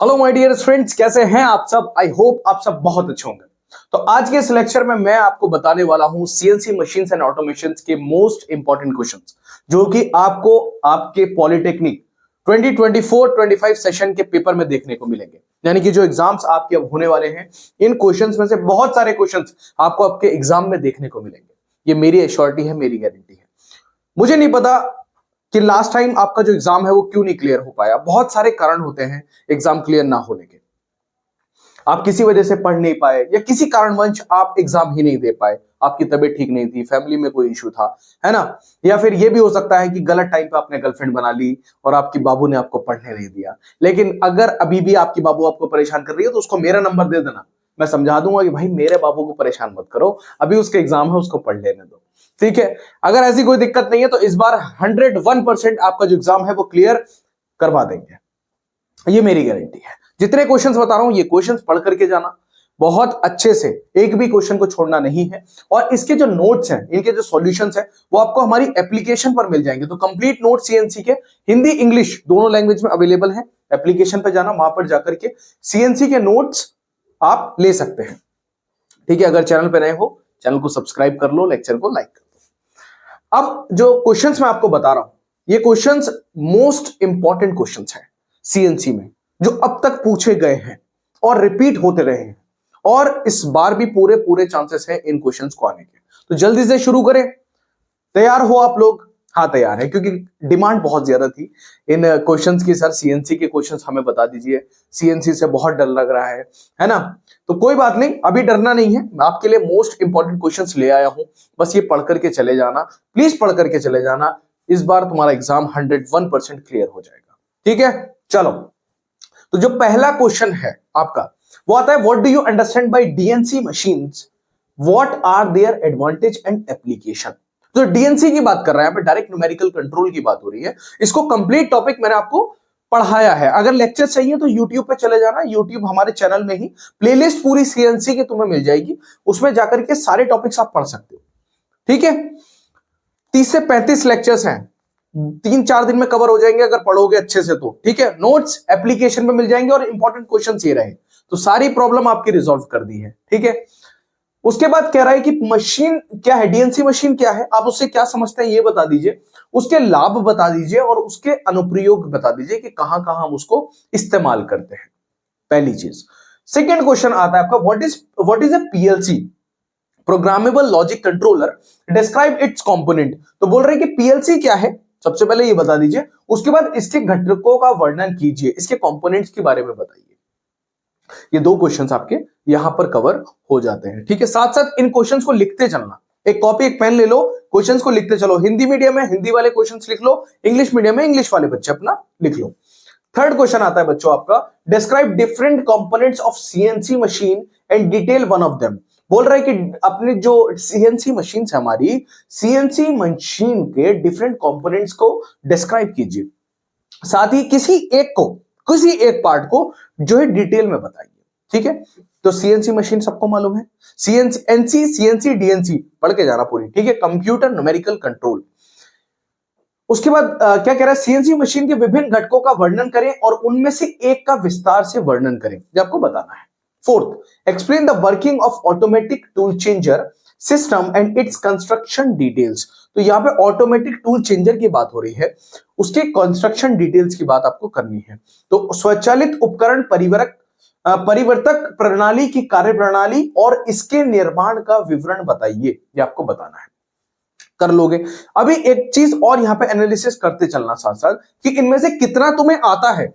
Hello my dear friends, कैसे हैं आप सब। आई होप आप सब बहुत अच्छे होंगे। तो आज के इस लेक्चर में मैं आपको बताने वाला हूं सीएनसी मशीन्स एंड ऑटोमेशंस के मोस्ट इंपॉर्टेंट क्वेश्चंस जो कि आपको आपके पॉलिटेक्निक 2024-25 सेशन के पेपर में देखने को मिलेंगे। यानी कि जो एग्जाम्स आपके अब होने वाले हैं, इन क्वेश्चंस में से बहुत सारे क्वेश्चंस आपको आपके एग्जाम में देखने को मिलेंगे। ये मेरी एश्योरिटी है, मेरी गारंटी है। मुझे नहीं पता कि लास्ट टाइम आपका जो एग्जाम है वो क्यों नहीं क्लियर हो पाया। बहुत सारे कारण होते हैं एग्जाम क्लियर ना होने के। आप किसी वजह से पढ़ नहीं पाए या किसी कारणवश आप एग्जाम ही नहीं दे पाए। आपकी तबीयत ठीक नहीं थी, फैमिली में कोई इशू था, है ना। या फिर ये भी हो सकता है कि गलत टाइम पे आपने गर्लफ्रेंड बना ली और आपकी बाबू ने आपको पढ़ने नहीं दिया। लेकिन अगर अभी भी आपकी बाबू आपको परेशान कर रही है तो उसको मेरा नंबर दे देना, मैं समझा दूंगा कि भाई मेरे बाबू को परेशान मत करो, अभी उसके एग्जाम है, उसको पढ़ लेने दो। ठीक है। अगर ऐसी कोई दिक्कत नहीं है तो इस बार 101% आपका जो एग्जाम है वो क्लियर करवा देंगे, ये मेरी गारंटी है। जितने क्वेश्चंस बता रहा हूं ये क्वेश्चंस पढ़ करके जाना बहुत अच्छे से, एक भी क्वेश्चन को छोड़ना नहीं है। और इसके जो नोट्स हैं, इनके जो सॉल्यूशंस हैं वो आपको हमारी एप्लीकेशन पर मिल जाएंगे। तो कंप्लीट नोट सीएनसी के हिंदी इंग्लिश दोनों लैंग्वेज में अवेलेबल है। एप्लीकेशन पर जाना, वहां पर जाकर के सीएनसी के नोट्स आप ले सकते हैं। ठीक है। अगर चैनल पर नए हो, चैनल को सब्सक्राइब कर लो, लेक्चर को लाइक कर लो। अब जो क्वेश्चंस मैं आपको बता रहा हूं, ये क्वेश्चंस मोस्ट इंपॉर्टेंट क्वेश्चंस हैं सीएनसी में, जो अब तक पूछे गए हैं और रिपीट होते रहे हैं, और इस बार भी पूरे पूरे चांसेस हैं इन क्वेश्चंस को आने के। तो जल्दी से शुरू करें। तैयार हो आप लोग? हाँ तैयार है, क्योंकि डिमांड बहुत ज्यादा थी इन क्वेश्चंस की। सर सीएनसी के क्वेश्चंस हमें बता दीजिए, सीएनसी से बहुत डर लग रहा है ना। तो कोई बात नहीं, अभी डरना नहीं है। मैं आपके लिए मोस्ट इंपॉर्टेंट क्वेश्चंस ले आया हूं, बस ये पढ़ करके चले जाना, प्लीज पढ़ करके चले जाना। इस बार तुम्हारा एग्जाम 101% क्लियर हो जाएगा। ठीक है, चलो। तो जो पहला क्वेश्चन है आपका वो आता है, what do you understand by DNC machines, what are their advantage and application. तो डीएनसी की बात कर रहे हैं, यहाँ पे डायरेक्ट न्यूमेरिकल कंट्रोल की बात हो रही है। इसको कंप्लीट टॉपिक मैंने आपको पढ़ाया है। अगर लेक्चर चाहिए तो यूट्यूब पे चले जाना, यूट्यूब हमारे चैनल में ही प्लेलिस्ट पूरी सीएनसी की तुम्हें मिल जाएगी, उसमें जाकर के सारे टॉपिक्स आप पढ़ सकते हो। ठीक है। 30 से 35 लेक्चर्स हैं, 3-4 दिन में कवर हो जाएंगे अगर पढ़ोगे अच्छे से तो। ठीक है। नोट्स एप्लीकेशन में मिल जाएंगे और इंपॉर्टेंट क्वेश्चंस ये रहे तो सारी प्रॉब्लम आपकी रिजॉल्व कर दी है। ठीक है। उसके बाद कह रहा है कि मशीन क्या है, डीएनसी मशीन क्या है, आप उससे क्या समझते हैं ये बता दीजिए, उसके लाभ बता दीजिए और उसके अनुप्रयोग बता दीजिए कि कहां कहां हम उसको इस्तेमाल करते हैं। पहली चीज। सेकेंड क्वेश्चन आता है आपका, what is a PLC, programmable logic controller, describe it's component. तो बोल रहे हैं कि पीएलसी क्या है, सबसे पहले ये बता दीजिए, उसके बाद इसके घटकों का वर्णन कीजिए, इसके कंपोनेंट्स के बारे में बताइए। ये दो क्वेश्चंस आपके यहां पर कवर हो जाते हैं। ठीक है। साथ साथ इन क्वेश्चंस को लिखते चलना, एक कॉपी एक पेन ले लो, क्वेश्चंस को लिखते चलो। हिंदी मीडियम में हिंदी वाले क्वेश्चंस लिख लो, इंग्लिश मीडियम में इंग्लिश वाले बच्चे अपना लिख लो। थर्ड क्वेश्चन आता है बच्चों आपका, describe different components of CNC machine and detail one of them. बोल रहा है कि अपने जो सीएनसी मशीन है हमारी, सीएनसी मशीन के डिफरेंट कंपोनेंट्स को डिस्क्राइब कीजिए, साथ ही किसी एक पार्ट को जो है डिटेल में बताइए। ठीक है। तो सीएनसी मशीन सबको मालूम है, सीएनसी डीएनसी पढ़ के जाना पूरी। ठीक है। Computer numerical control. उसके बाद क्या कह रहा है, सीएनसी मशीन के विभिन्न घटकों का वर्णन करें और उनमें से एक का विस्तार से वर्णन करें, ये आपको बताना है। Fourth, explain the working of automatic tool changer system and its construction details. तो यहां पे ऑटोमेटिक टूल चेंजर की बात हो रही है, उसके कंस्ट्रक्शन डिटेल्स की बात आपको करनी है। तो स्वचालित उपकरण परिवर्तक प्रणाली की कार्यप्रणाली और इसके निर्माण का विवरण बताइए, ये आपको बताना है। कर लोगे। अभी एक चीज और यहां पे एनालिसिस करते चलना साथ साथ कि इनमें से कितना तुम्हें आता है,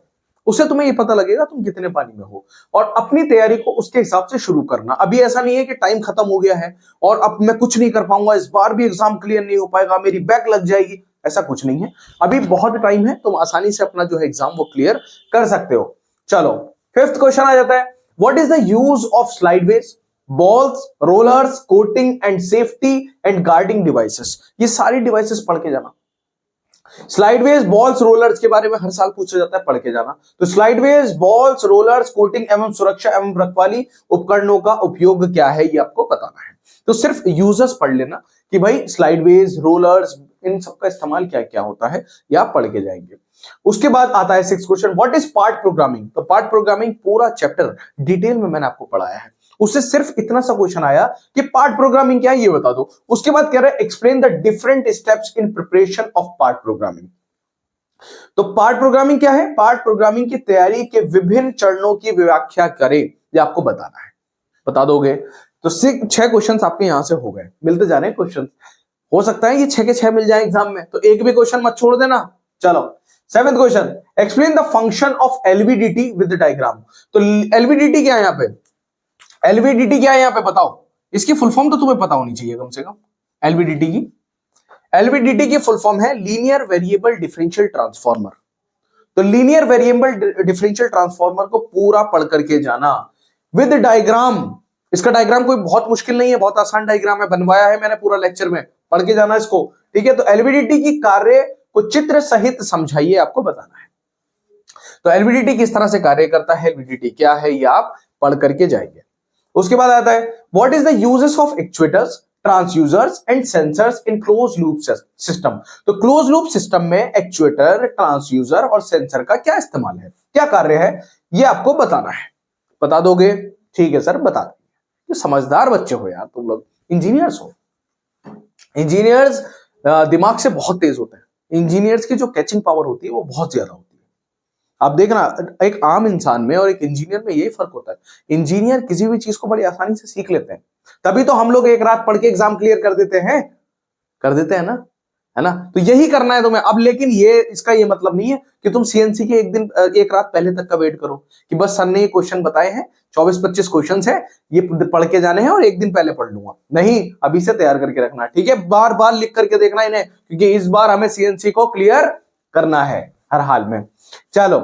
उससे तुम्हें ये पता लगेगा तुम कितने पानी में हो, और अपनी तैयारी को उसके हिसाब से शुरू करना। अभी ऐसा नहीं है कि टाइम खत्म हो गया है और अब मैं कुछ नहीं कर पाऊंगा, इस बार भी एग्जाम क्लियर नहीं हो पाएगा, मेरी बैक लग जाएगी, ऐसा कुछ नहीं है। अभी बहुत टाइम है, तुम आसानी से अपना जो है एग्जाम वो क्लियर कर सकते हो। चलो, फिफ्थ क्वेश्चन आ जाता है, what is the use of slideways, balls, rollers, coating and safety and guarding devices. ये सारी डिवाइसेस पढ़ के जाना। स्लाइडवेज, बॉल्स, रोलर्स के बारे में हर साल पूछा जाता है, पढ़ के जाना। तो स्लाइडवेज, बॉल्स, रोलर्स, कोटिंग एवं सुरक्षा एवं रखवाली उपकरणों का उपयोग क्या है, ये आपको बताना है। तो सिर्फ यूजर्स पढ़ लेना कि भाई स्लाइडवेज, रोलर्स, इन सबका इस्तेमाल क्या क्या होता है ये आप पढ़ के जाएंगे। उसके बाद आता है 6th question, what is part programming. तो पार्ट प्रोग्रामिंग पूरा चैप्टर डिटेल में मैंने आपको पढ़ाया है, उससे सिर्फ इतना सा क्वेश्चन आया कि पार्ट प्रोग्रामिंग क्या है ये बता दो। उसके बाद कह रहा है explain the different steps in preparation of part programming. तो पार्ट प्रोग्रामिंग क्या है, पार्ट प्रोग्रामिंग की तैयारी के विभिन्न चरणों की व्याख्या करें, ये आपको बताना है। बता दोगे तो 6 क्वेश्चंस आपके यहां से हो गए, मिलते जा रहे हैं क्वेश्चन। हो सकता है ये 6 के 6 मिल जाए एग्जाम में, तो एक भी क्वेश्चन मत छोड़ देना। चलो 7th question, explain the function of LVDT with diagram. तो एलवीडीटी क्या है यहाँ पे, एलवीडीटी क्या है यहाँ पे बताओ, इसकी फुल फॉर्म तो तुम्हें पता होनी चाहिए कम से कम। एलवीडीटी की फुल फॉर्म है लीनियर वेरिएबल डिफरेंशियल ट्रांसफॉर्मर। तो लीनियर वेरिएबल डिफरेंशियल ट्रांसफॉर्मर को पूरा पढ़ करके जाना विद डायग्राम। इसका डायग्राम कोई बहुत मुश्किल नहीं है, बहुत आसान डायग्राम है, बनवाया है मैंने पूरा लेक्चर में, पढ़ के जाना इसको, ठीक है। तो एलवीडीटी की कार्य को चित्र सहित समझाइए, आपको बताना है। तो एलवीडीटी किस तरह से कार्य करता है, एलवीडीटी क्या है, ये आप पढ़ करके जाएंगे। उसके बाद आता है what is the uses of actuators, transducers and sensors in close loop system. तो क्लोज लूप सिस्टम में एक्चुएटर, ट्रांसड्यूसर और सेंसर का क्या इस्तेमाल है, क्या कार्य है, ये आपको बताना है। बता दोगे, ठीक है सर बता देंगे। समझदार बच्चे हो यार तुम लोग, इंजीनियर्स हो। इंजीनियर्स दिमाग से बहुत तेज होते हैं, इंजीनियर्स की जो कैचिंग पावर होती है वो बहुत ज्यादा होती है। आप देखना एक आम इंसान में और एक इंजीनियर में यही फर्क होता है, इंजीनियर किसी भी चीज को बड़ी आसानी से सीख लेते हैं, तभी तो हम लोग एक रात पढ़ के एग्जाम क्लियर कर देते हैं ना, है ना। तो यही करना है तुम्हें अब, लेकिन ये इसका ये मतलब नहीं है कि तुम सीएनसी के एक रात पहले तक का वेट करो कि बस सर ने ये क्वेश्चन बताए हैं, 24-25 क्वेश्चन है, ये पढ़ के जाने हैं और एक दिन पहले पढ़ लूंगा, नहीं, अभी से तैयार करके रखना, ठीक है। बार बार लिख करके देखना इन्हें, क्योंकि इस बार हमें सीएनसी को क्लियर करना है हर हाल में। चलो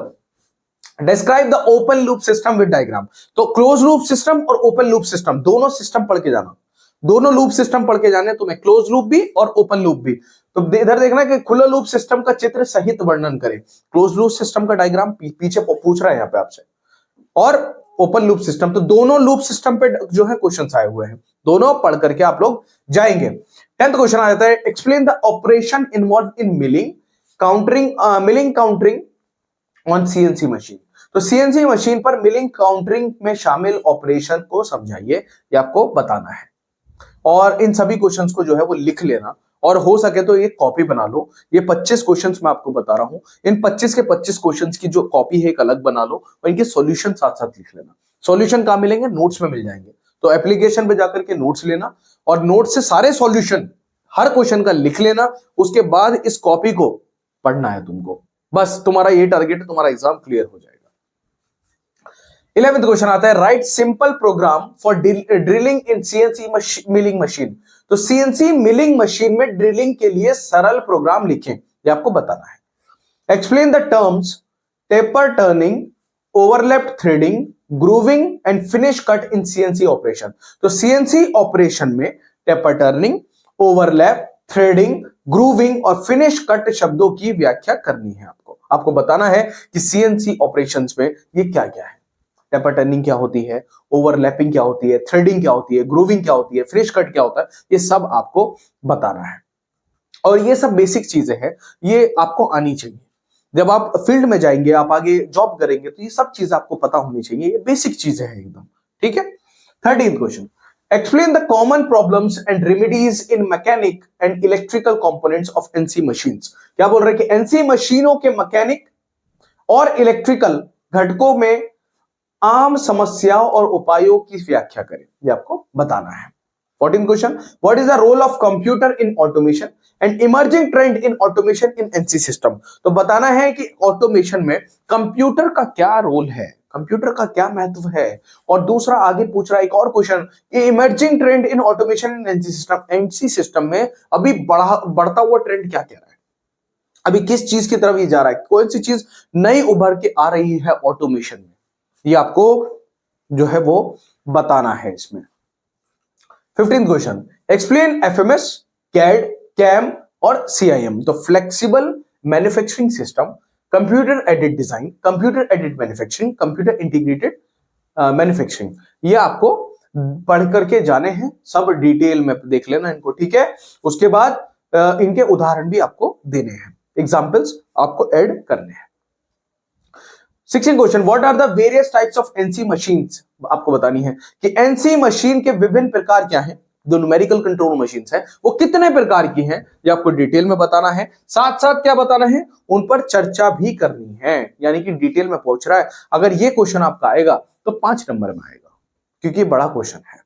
describe the open loop system with diagram. तो क्लोज लूप सिस्टम और ओपन लूप सिस्टम दोनों सिस्टम पढ़ के जाना, दोनों लूप सिस्टम पढ़ के जाने तुम्हें, क्लोज लूप भी और ओपन लूप भी। तो इधर देखना कि खुला लूप सिस्टम का चित्र सहित वर्णन करें, क्लोज लूप सिस्टम का डायग्राम पीछे पूछ रहा है यहाँ पे आपसे, और ओपन लूप सिस्टम, तो दोनों लूप सिस्टम पे जो है क्वेश्चंस आए हुए हैं, दोनों पढ़ करके आप लोग जाएंगे। 10th क्वेश्चन आ जाता है explain the operation involve in milling countering on CNC machine. तो सीएनसी मशीन पर मिलिंग काउंटरिंग में शामिल ऑपरेशन को समझाइए, ये आपको बताना है। और इन सभी क्वेश्चंस को जो है वो लिख लेना, और हो सके तो ये कॉपी बना लो। ये 25 क्वेश्चंस मैं आपको बता रहा हूं, इन 25 के 25 क्वेश्चंस की जो कॉपी है एक अलग बना लो और इनके सॉल्यूशन साथ साथ लिख लेना। सॉल्यूशन कहां मिलेंगे, नोट्स में मिल जाएंगे। तो एप्लीकेशन पे जाकर के नोट्स लेना और नोट्स से सारे सॉल्यूशन हर क्वेश्चन का लिख लेना, उसके बाद इस कॉपी को पढ़ना है तुमको, बस तुम्हारा ये टारगेट है, तुम्हारा एग्जाम क्लियर हो जाएगा। 11th क्वेश्चन आता है write simple program for drilling in CNC milling machine. तो सीएनसी मिलिंग मशीन में ड्रिलिंग के लिए सरल प्रोग्राम लिखें, ये आपको बताना है। Explain the terms taper turning, overlap threading, grooving and finish cut in CNC operation. तो सीएनसी ऑपरेशन में taper turning, overlap, threading, grooving और फिनिश कट शब्दों की व्याख्या करनी है। आपको बताना है कि सीएनसी ऑपरेशंस में ये क्या क्या है, टेपर टर्निंग क्या होती है, ओवरलैपिंग क्या होती है, थ्रेडिंग क्या होती है, ग्रूविंग क्या होती है, फिनिश कट क्या होता है, ये सब आपको बताना है। और ये सब बेसिक चीजें हैं, ये आपको आनी चाहिए। जब आप फील्ड में जाएंगे, आप आगे जॉब करेंगे, तो ये सब चीज आपको पता होनी चाहिए, ये बेसिक चीजें हैं एकदम, ठीक है। 13th question explain the common problems and remedies in mechanic and electrical components of NC machines. क्या बोल रहे हैं कि एनसी मशीनों के मैकेनिक और इलेक्ट्रिकल घटकों में आम समस्याओं और उपायों की व्याख्या करें, ये आपको बताना है। 14th question what is the role of computer in automation and emerging trend in automation in NC system. तो बताना है कि ऑटोमेशन में कंप्यूटर का क्या रोल है, कंप्यूटर का क्या महत्व है। और दूसरा आगे पूछ रहा है एक और क्वेश्चन, ये emerging trend in automation in NC system, NC system में अभी बढ़ता हुआ ट्रेंड क्या कह रहा है, अभी किस चीज की तरफ ये जा रहा है, कौन सी चीज नई उभर के आ रही है ऑटोमेशन में, ये आपको जो है वो बताना है इसमें। 15th question explain FMS, CAD, CAM और सीआईएम। तो flexible manufacturing system, computer aided design, computer aided manufacturing, computer integrated manufacturing, ये आपको पढ़ करके जाने हैं, सब डिटेल में देख लेना इनको, ठीक है। उसके बाद इनके उदाहरण भी आपको देने हैं, एग्जाम्पल्स आपको ऐड करने हैं। 16 question, what are the various types of NC machines, आपको बतानी है कि एनसी मशीन के विभिन्न प्रकार क्या हैं। जो न्यूमेरिकल कंट्रोल मशीन्स है वो कितने प्रकार की हैं, ये आपको डिटेल में बताना है। साथ साथ क्या बताना है, उन पर चर्चा भी करनी है, यानी कि डिटेल में पूछ रहा है। अगर ये क्वेश्चन आपका आएगा तो 5 नंबर में आएगा, क्योंकि बड़ा क्वेश्चन है।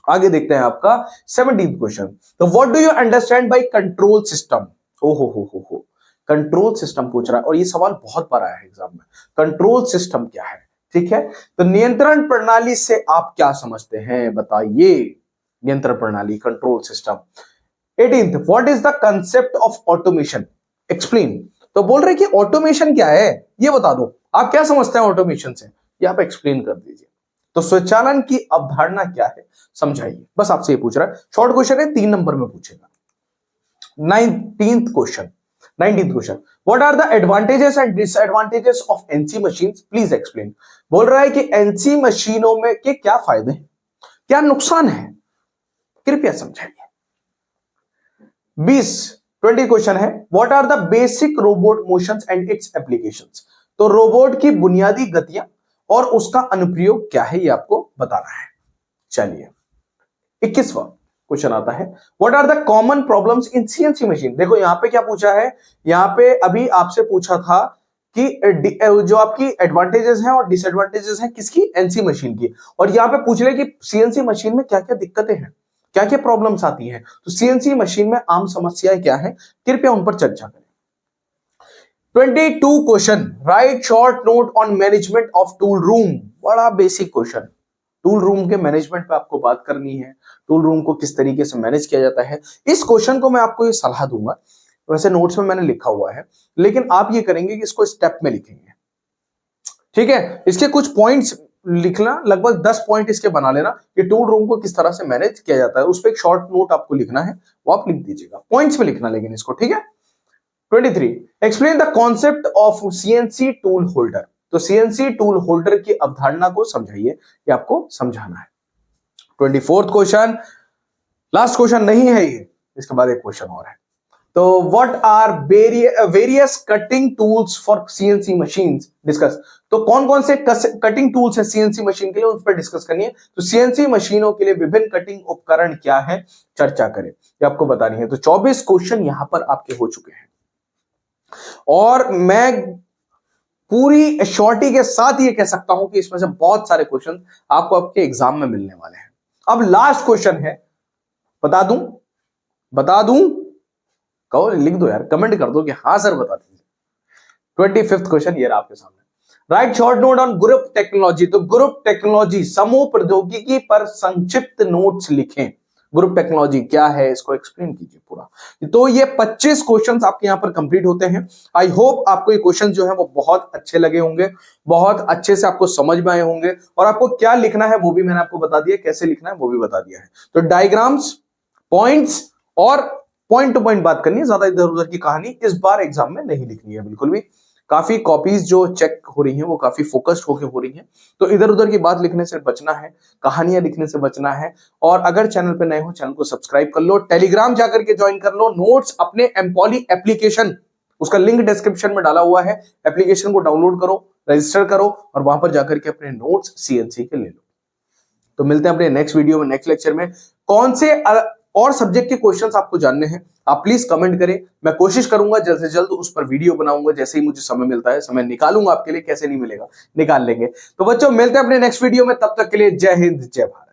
आगे देखते हैं आपका 17th क्वेश्चन, तो what do you understand by control system. हो कंट्रोल सिस्टम पूछ रहा है, और ये सवाल बहुत बार आया है एग्जाम में। कंट्रोल सिस्टम क्या है, ठीक है, तो नियंत्रण प्रणाली से आप क्या समझते हैं, बताइए। नियंत्रण प्रणाली, control system. 18th, what is the concept of automation, explain. तो बोल रहे कि ऑटोमेशन क्या है, ये बता दो, आप क्या समझते हैं ऑटोमेशन से, ये आप एक्सप्लेन कर दीजिए। तो स्वचालन की अवधारणा क्या है, समझाइए, बस आपसे ये पूछ रहा है। शॉर्ट क्वेश्चन है, 3 नंबर में पूछेगा। 19th question, what are the advantages and disadvantages of NC machines, please explain. बोल रहा है कि एनसी मशीनों में के क्या फायदे हैं, क्या नुकसान है, कृपया समझाइए। 20 क्वेश्चन है, what are the basic robot motions and its applications. तो रोबोट की बुनियादी गतियां और उसका अनुप्रयोग क्या है, ये आपको बताना है। चलिए 21वां क्वेश्चन आता है, what are the common problems in CNC machine. देखो यहां पे क्या पूछा है, यहां पे अभी आपसे पूछा था कि जो आपकी एडवांटेजेस हैं और डिसएडवांटेजेस हैं किसकी, एनसी मशीन की, और यहां पे पूछ ले कि सीएनसी मशीन में क्या क्या दिक्कतें हैं, क्या क्या प्रॉब्लम्स आती हैं। तो सीएनसी मशीन में आम समस्याएं क्या है, कृपया उन पर चर्चा करें। 22 question, right short note on management of tool room. बड़ा बेसिक क्वेश्चन, टूल रूम के मैनेजमेंट पे आपको बात करनी है, टूल रूम को किस तरीके से मैनेज किया जाता है। इस क्वेश्चन को मैं आपको ये सलाह दूंगा, वैसे नोट्स में मैंने लिखा हुआ है, लेकिन आप ये करेंगे कि इसको स्टेप में लिखेंगे, ठीक है। इसके कुछ पॉइंट्स लिखना, लगभग 10 पॉइंट इसके बना लेना कि टूल रूम को किस तरह से मैनेज किया जाता है, उस पर एक शॉर्ट नोट आपको लिखना है, वो आप लिख दीजिएगा, पॉइंट्स में लिखना लेकिन इसको, ठीक है। 23, explain the concept of CNC tool holder. तो सीएनसी टूल होल्डर की अवधारणा को समझाइए, ये आपको समझाना है। 24th क्वेश्चन, लास्ट क्वेश्चन नहीं है ये, इसके बाद एक क्वेश्चन और है। तो what are various cutting tools for CNC machines, discuss. तो कौन कौन से कटिंग टूल्स है सीएनसी मशीन के लिए, उस पर डिस्कस करनी है। तो सीएनसी मशीनों के लिए विभिन्न कटिंग उपकरण क्या है, चर्चा करें, ये आपको बतानी है। तो 24 क्वेश्चन यहां पर आपके हो चुके हैं, और मैं पूरी श्योरिटी के साथ ये कह सकता हूं कि इसमें से बहुत सारे क्वेश्चन आपको आपके एग्जाम में मिलने वाले हैं। अब लास्ट क्वेश्चन है, बता दूं, कहो, लिख दो यार, कमेंट कर दो कि हाँ सर बता दीजिए। 25th क्वेश्चन ये रहा आपके सामने, right short note on group technology. तो ग्रुप टेक्नोलॉजी, समूह प्रौद्योगिकी पर संक्षिप्त नोट्स लिखें। ग्रुप टेक्नोलॉजी क्या है, इसको एक्सप्लेन कीजिए पूरा। तो ये 25 क्वेश्चंस आपके यहां पर कंप्लीट होते हैं। आई होप आपको ये क्वेश्चन जो है वो बहुत अच्छे लगे होंगे, बहुत अच्छे से आपको समझ में आए होंगे, और आपको क्या लिखना है वो भी मैंने आपको बता दिया, कैसे लिखना है वो भी बता दिया है। तो डायग्राम्स, पॉइंट्स और पॉइंट टू पॉइंट बात करनी है, ज्यादा इधर उधर की कहानी इस बार एग्जाम में नहीं लिखनी है बिल्कुल भी। काफी कॉपीज जो चेक हो रही हैं वो काफी फोकस्ड होकर हो रही हैं, तो इधर उधर की बात लिखने से बचना है, कहानियां लिखने से बचना है। और अगर चैनल पे नए हो, चैनल को सब्सक्राइब कर लो, टेलीग्राम जाकर के ज्वाइन कर लो, नोट्स अपने एम्पॉली एप्लीकेशन, उसका लिंक डिस्क्रिप्शन में डाला हुआ है, एप्लीकेशन को डाउनलोड करो, रजिस्टर करो, और वहां पर जाकर के अपने नोट्स सीएनसी के ले लो। तो मिलते हैं अपने नेक्स्ट वीडियो में, नेक्स्ट लेक्चर में। कौन से और सब्जेक्ट के क्वेश्चंस आपको जानने हैं, आप प्लीज कमेंट करें, मैं कोशिश करूंगा जल्द से जल्द उस पर वीडियो बनाऊंगा, जैसे ही मुझे समय मिलता है, समय निकालूंगा आपके लिए, कैसे नहीं मिलेगा, निकाल लेंगे। तो बच्चों मिलते हैं अपने नेक्स्ट वीडियो में, तब तक के लिए जय हिंद, जय भारत।